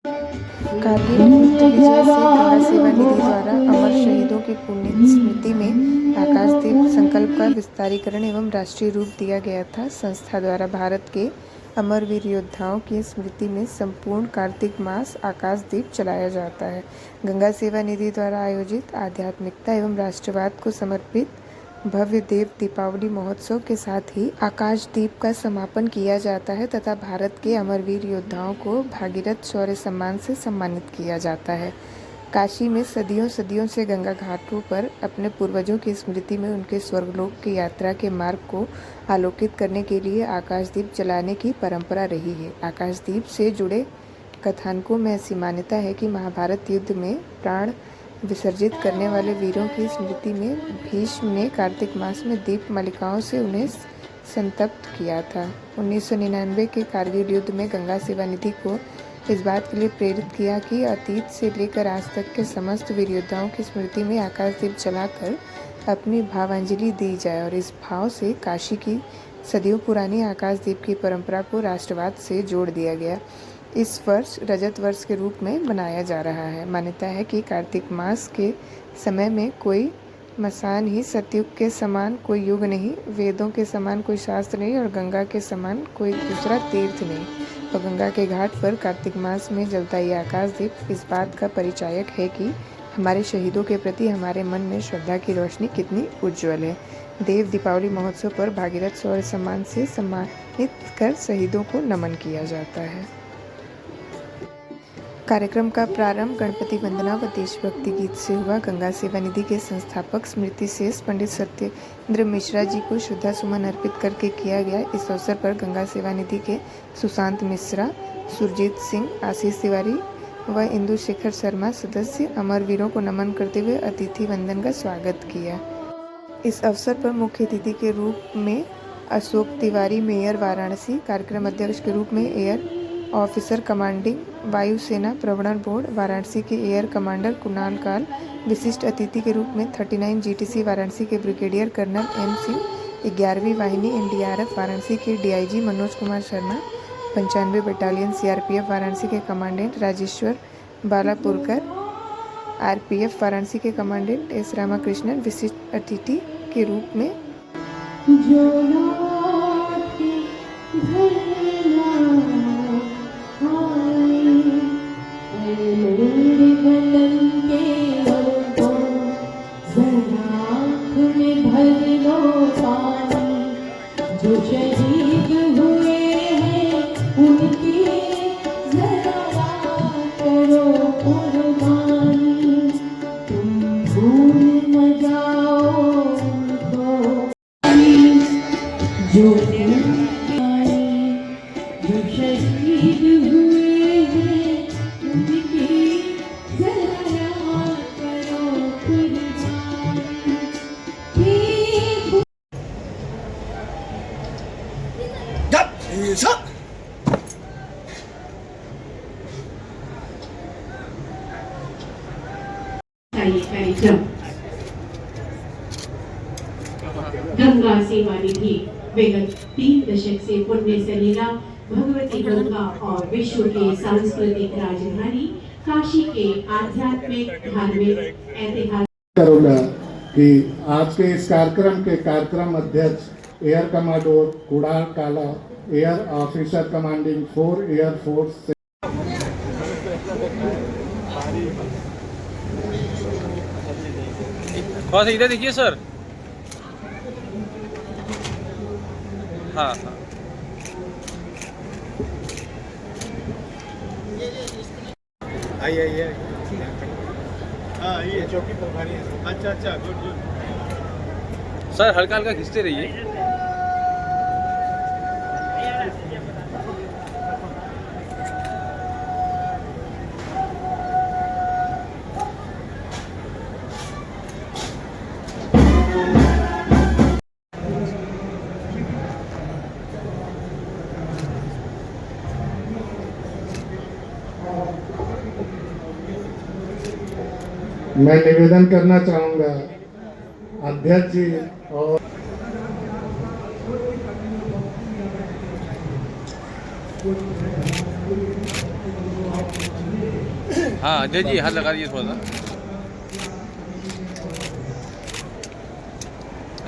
कारगिल युद्ध विजय से गंगा सेवा निधि द्वारा अमर शहीदों की पुण्य स्मृति में आकाशदीप संकल्प का विस्तारीकरण एवं राष्ट्रीय रूप दिया गया था। संस्था द्वारा भारत के अमरवीर योद्धाओं की स्मृति में संपूर्ण कार्तिक मास आकाशदीप चलाया जाता है। गंगा सेवा निधि द्वारा आयोजित आध्यात्मिकता एवं राष्ट्रवाद को समर्पित भव्य देव दीपावली महोत्सव के साथ ही आकाशदीप का समापन किया जाता है तथा भारत के अमरवीर योद्धाओं को भागीरथ शौर्य सम्मान से सम्मानित किया जाता है। काशी में सदियों सदियों से गंगा घाटों पर अपने पूर्वजों की स्मृति में उनके स्वर्गलोक की यात्रा के मार्ग को आलोकित करने के लिए आकाशदीप जलाने की परंपरा रही है। आकाशदीप से जुड़े कथानकों में ऐसी मान्यता है कि महाभारत युद्ध में प्राण विसर्जित करने वाले वीरों की स्मृति में भीष्म ने कार्तिक मास में दीप मालिकाओं से उन्हें संतप्त किया था। 1999 के कारगिल युद्ध में गंगा सेवा निधि को इस बात के लिए प्रेरित किया कि अतीत से लेकर आज तक के समस्त वीर योद्धाओं की स्मृति में आकाशदीप जलाकर अपनी भावांजलि दी जाए और इस भाव से काशी की सदियों पुरानी आकाशदीप की परंपरा को राष्ट्रवाद से जोड़ दिया गया। इस वर्ष रजत वर्ष के रूप में मनाया जा रहा है। मान्यता है कि कार्तिक मास के समय में कोई मसान ही सतयुग के समान कोई युग नहीं, वेदों के समान कोई शास्त्र नहीं और गंगा के समान कोई दूसरा तीर्थ नहीं। और गंगा के घाट पर कार्तिक मास में जलता ये आकाशदीप इस बात का परिचायक है कि हमारे शहीदों के प्रति हमारे मन में श्रद्धा की रोशनी कितनी उज्ज्वल है। देव दीपावली महोत्सव पर भागीरथ शौर्य सम्मान से सम्मानित कर शहीदों को नमन किया जाता है। कार्यक्रम का प्रारंभ गणपति वंदना व देशभक्ति गीत से हुआ। गंगा सेवा निधि के संस्थापक स्मृति शेष पंडित सत्येंद्र मिश्रा जी को श्रद्धा सुमन अर्पित करके किया गया। इस अवसर पर गंगा सेवा निधि के सुशांत मिश्रा, सुरजीत सिंह, आशीष तिवारी व इंदु शेखर शर्मा सदस्य अमरवीरों को नमन करते हुए अतिथि वंदन का स्वागत किया। इस अवसर पर मुख्य अतिथि के रूप में अशोक तिवारी, मेयर वाराणसी, कार्यक्रम अध्यक्ष के रूप में एयर ऑफिसर कमांडिंग वायुसेना प्रवरण बोर्ड वाराणसी के एयर कमांडर कुणाल काल, विशिष्ट अतिथि के रूप में 39 जीटीसी वाराणसी के ब्रिगेडियर कर्नल एम सिंह, 11वीं वाहिनी एनडीआरएफ वाराणसी के DIG Manoj Kumar Sharma, 95 battalion CRPF Varanasi के कमांडेंट राजेश्वर बालापुरकर, आरपीएफ वाराणसी के कमांडेंट एस रामाकृष्णन विशिष्ट अतिथि के रूप में कार्यक्रम गंगा सेवा निधि विगत 3 दशक से पुण्य सलीला भगवती गंगा और विश्व के सांस्कृतिक राजधानी काशी के आध्यात्मिक धार्मिक ऐतिहासिक करूंगा कि आज के इस कार्यक्रम के कार्यक्रम अध्यक्ष एयर कमांडर कुणाल काला, air officer commanding 4 air force थोड़ा सा इधर देखिए सर। हाँ हाँ आइए हाँ ये चौकी प्रभारी है। अच्छा गुड सर, हल्का हल्का खींचते रहिए। मैं निवेदन करना चाहूँगा अध्यक्ष जी और हाँ अजय जी हाथ लगा दीजिए थोड़ा सा।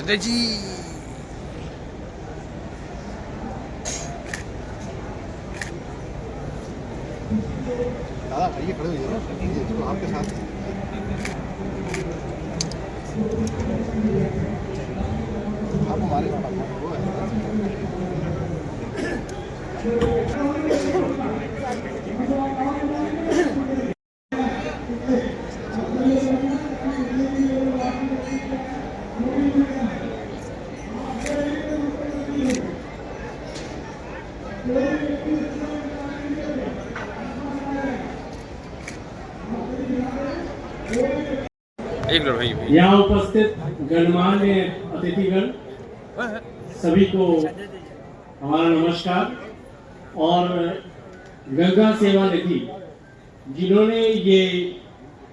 अजय जी दादा आइए खड़े होइए ना, तो आपके साथ आप हमारे वो है एक मिनट भाई भाई। यहाँ उपस्थित गणमान्य अतिथिगण सभी को हमारा नमस्कार। और गंगा सेवा निधि जिन्होंने ये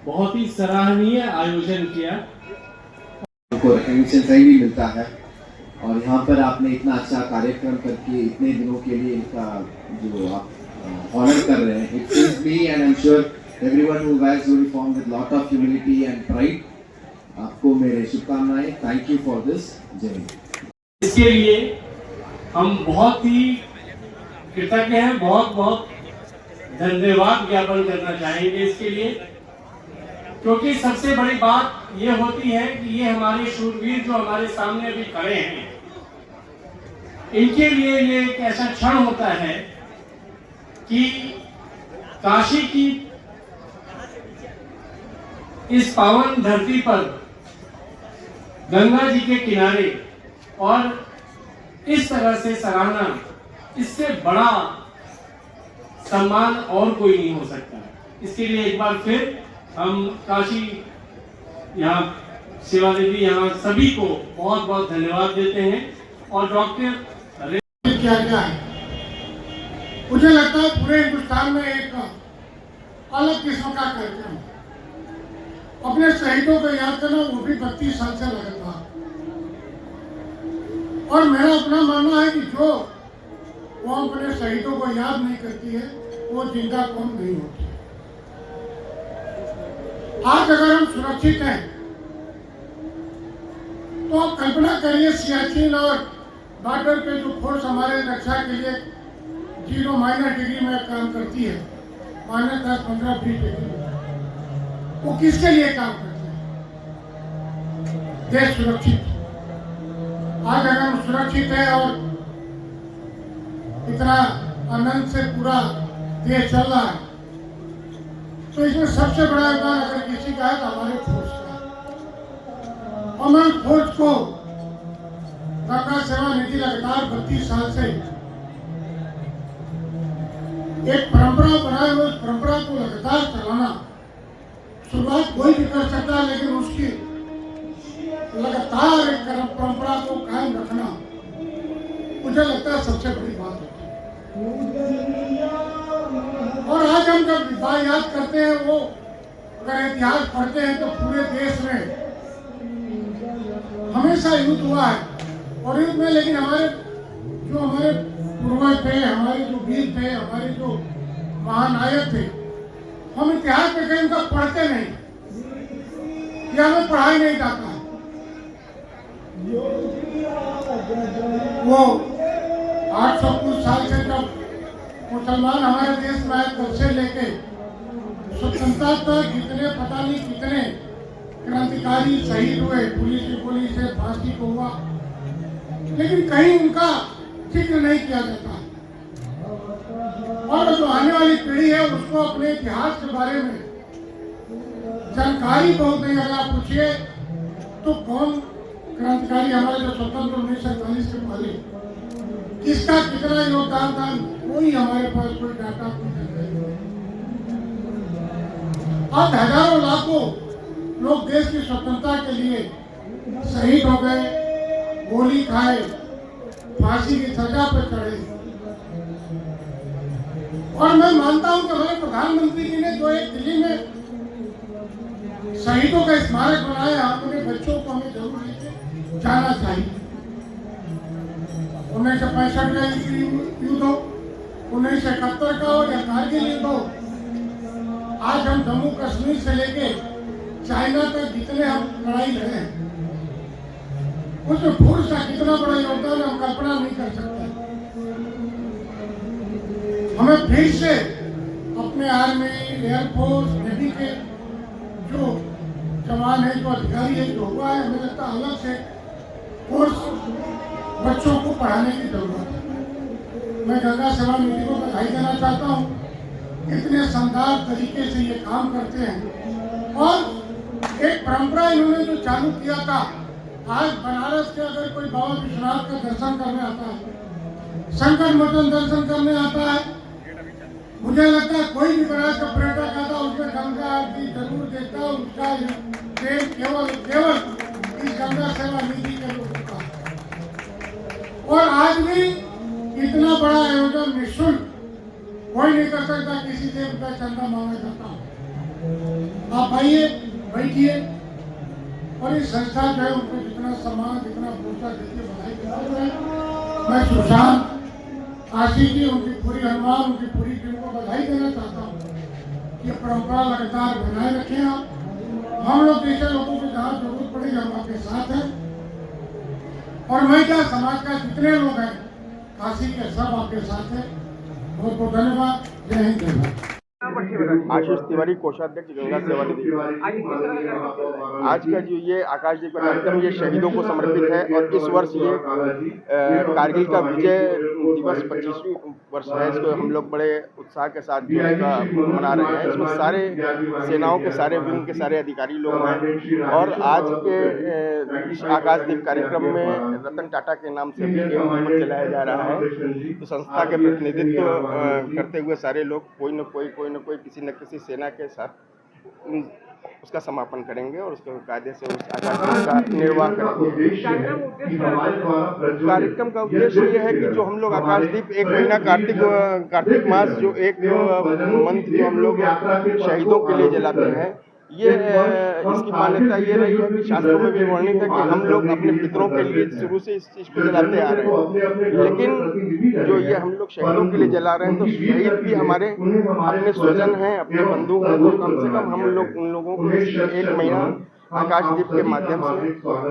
बहुत ही सराहनीय आयोजन किया, को रिकॉग्निशन सही भी मिलता है। और यहाँ पर आपने इतना अच्छा कार्यक्रम करके इतने दिनों के लिए इनका जो आप ऑनर कर रहे हैं, it means me and I am sure everyone who wears uniform with lot of humility and pride, आपको मेरे शुभकामनाएं। Thank you for this. जय हिंद। इसके लिए हम बहुत ही कृतज्ञ हैं, बहुत बहुत धन्यवाद ज्ञापन करना चाहेंगे इसके लिए, क्योंकि सबसे बड़ी बात ये होती है कि ये हमारे शूरवीर जो हमारे सामने अभी खड़े हैं, इनके लिए ये एक ऐसा क्षण होता है कि काशी की इस पावन धरती पर गंगा जी के किनारे और इस तरह से सराहना, इससे बड़ा सम्मान और कोई नहीं हो सकता। इसके लिए एक बार फिर हम काशी यहाँ सेवा निधि यहाँ सभी को बहुत बहुत धन्यवाद देते हैं। और डॉक्टर क्या क्या है, मुझे लगता है पूरे हिंदुस्तान में एक अलग किस्म का कार्यक्रम अपने शहीदों को याद करना, वो भी 32 साल से लगातार। और मेरा अपना मानना है कि जो वो अपने शहीदों को याद नहीं करती है वो जिंदा कौन नहीं होती। आज अगर हम सुरक्षित हैं तो आप कल्पना करिए, सियाचिन और बॉर्डर पे जो फोर्स हमारे रक्षा के लिए 0- डिग्री में काम करती है, -10, 15, 20 डिग्री, वो किसके लिए काम करते हैं? देश सुरक्षित। आज अगर हम सुरक्षित है और इतना आनंद से पूरा देश चल रहा है, तो इसमें सबसे बड़ा योगदान अगर किसी का है तो हमारे फोर्स का। हमारे फोर्स को गंगा सेवा निधि लगातार 32 साल से एक परंपरा बनाए हुए, उस परंपरा को लगातार चलाना, शुरुआत कोई भी कर सकता है, लेकिन उसकी लगातार एक परंपरा को कायम रखना मुझे लगता है सबसे बड़ी बात होती है। और आज हम जब विवाह याद करते हैं, वो अगर इतिहास पढ़ते हैं तो पूरे देश में हमेशा युद्ध हुआ है। और युद्ध में लेकिन हमारे पूर्वज थे, हमारे जो वीर थे, हमारे जो महानायक थे, हम इतिहास में कहीं उनका पढ़ते नहीं या हमें पढ़ाई नहीं जाता है। वो 800 कुछ साल से जब मुसलमान हमारे देश में आए, तब से लेके स्वतंत्रता तक जितने पता नहीं कितने क्रांतिकारी शहीद हुए, पुलिस की गोली से, फांसी को हुआ, लेकिन कहीं उनका जिक्र नहीं किया जाता। और जो आने वाली पीढ़ी है उसको अपने इतिहास के बारे में जानकारी बहुत नहीं। अगर आप पूछिए तो कौन क्रांतिकारी हमारे जो स्वतंत्र 1947 से पहले किसका कितना योगदान था, कोई हमारे पास कोई डाटा नहीं। आज हजारों लाखों लोग देश की स्वतंत्रता के लिए शहीद हो गए, गोली खाए, फांसी की सजा पर चढ़े। और मैं मानता हूं कि हमारे प्रधानमंत्री जी ने जो एक दिल्ली में शहीदों का स्मारक बनाया, अपने बच्चों को हमें जरूर लेके जाना चाहिए। 1965 का युद्ध हो, 1971 का हो या कारगिल युद्ध हो, आज हम जम्मू कश्मीर से लेके चाइना तक जितने हम लड़ाई लड़े हैं, उसमें पुरुष का कितना बड़ा योगदान हम कल्पना नहीं कर सकते। हमें फिर से अपने आर्मी, एयरफोर्स, नेवी के जो जवान है, जो अधिकारी है, जो हुआ है, हमें लगता है अलग से कोर्स बच्चों को पढ़ाने की जरूरत है। मैं गंगा सेवा निधि को बधाई देना चाहता हूँ, इतने शानदार तरीके से ये काम करते हैं और एक परंपरा इन्होंने जो चालू किया था। आज बनारस के अगर कोई बाबा विश्वनाथ का दर्शन करने आता है, शंकर मठन दर्शन करने आता है, मुझे लगता है कोई भी बनारस का पर्यटक आता है उसमें गंगा आरती जरूर देखता है। उसका प्रेम केवल इस गंगा सेवा निधि के लोगों का। और आज भी इतना बड़ा आयोजन निःशुल्क कोई नहीं कर सकता, किसी से रुपया चंदा मांगा जाता। आप आइए, बैठिए और इस संस्था जो है उनको जितना सम्मान, जितना भरोसा देके बधाई देता है। मैं सुशांत आशीष जी, उनकी पूरी हनुमान, उनकी पूरी टीम को बधाई देना चाहता हूँ। ये परंपरा लगातार बनाए रखें आप। हम लोग जैसे लोगों को जहाँ जरूरत पड़ेगी हम आपके साथ हैं। और मैं क्या, समाज का जितने लोग हैं काशी के सब आपके साथ हैं। बहुत बहुत धन्यवाद। जय हिंद, जय भारत। आशीष तिवारी, कोषाध्यक्ष, गंगा सेवा निधि। आज का जो ये आकाशदीप का कार्यक्रम ये शहीदों को समर्पित है और इस वर्ष ये कारगिल का विजय दिवस 25वीं वर्ष है। इसको हम लोग बड़े उत्साह के साथ जो इसका मना रहे हैं। इसमें सारे सेनाओं के सारे विंग के सारे अधिकारी लोग हैं और आज के इस आकाशदीप कार्यक्रम में रतन टाटा के नाम से भी एक मुहिम चलाया जा रहा है। तो संस्था के प्रतिनिधित्व करते हुए सारे लोग कोई न कोई किसी न किसी सेना के साथ उसका समापन करेंगे और उसके कायदे से उस आकाशदीप का निर्वाह करेंगे। कार्यक्रम का उद्देश्य ये है कि जो हम लोग आकाशदीप एक महीना कार्तिक मास जो एक मंथ जो हम लोग शहीदों के लिए जलाते हैं, ये इसकी मान्यता ये रही है कि शास्त्रों में भी वर्णित है कि हम लोग अपने पितरों के लिए शुरू से इस चीज़ को जलाते आ रहे हैं। लेकिन जो ये हम लोग शहीदों के लिए जला रहे हैं, तो शहीद भी हमारे अपने स्वजन हैं, अपने बंधु हैं। तो कम से कम हम लोग उन लोगों को एक महीना आकाशदीप के माध्यम से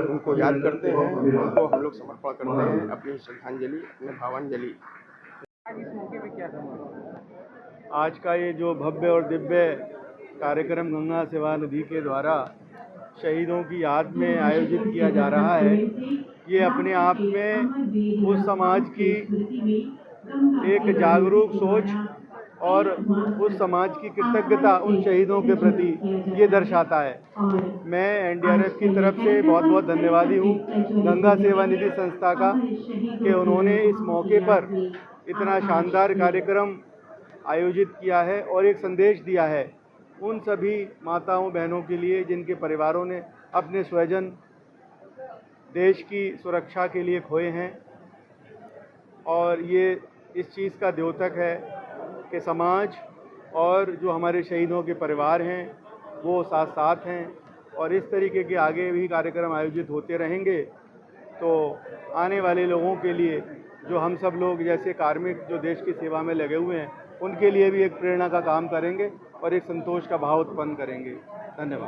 उनको याद करते हैं, उनको हम लोग समर्पण करते हैं अपनी श्रद्धांजलि, अपने भावांजलि। आज का ये जो भव्य और दिव्य कार्यक्रम गंगा सेवा निधि के द्वारा शहीदों की याद में आयोजित किया जा रहा है, ये अपने आप में उस समाज की एक जागरूक सोच और उस समाज की कृतज्ञता उन शहीदों के प्रति ये दर्शाता है। मैं एनडीआरएफ की तरफ से बहुत बहुत धन्यवादी हूँ गंगा सेवा निधि संस्था का कि उन्होंने इस मौके पर इतना शानदार कार्यक्रम आयोजित किया है और एक संदेश दिया है उन सभी माताओं बहनों के लिए जिनके परिवारों ने अपने स्वजन देश की सुरक्षा के लिए खोए हैं। और ये इस चीज़ का द्योतक है कि समाज और जो हमारे शहीदों के परिवार हैं वो साथ साथ हैं और इस तरीके के आगे भी कार्यक्रम आयोजित होते रहेंगे। तो आने वाले लोगों के लिए जो हम सब लोग जैसे कार्मिक जो देश की सेवा में लगे हुए हैं उनके लिए भी एक प्रेरणा का काम करेंगे और एक संतोष का भाव उत्पन्न करेंगे। धन्यवाद।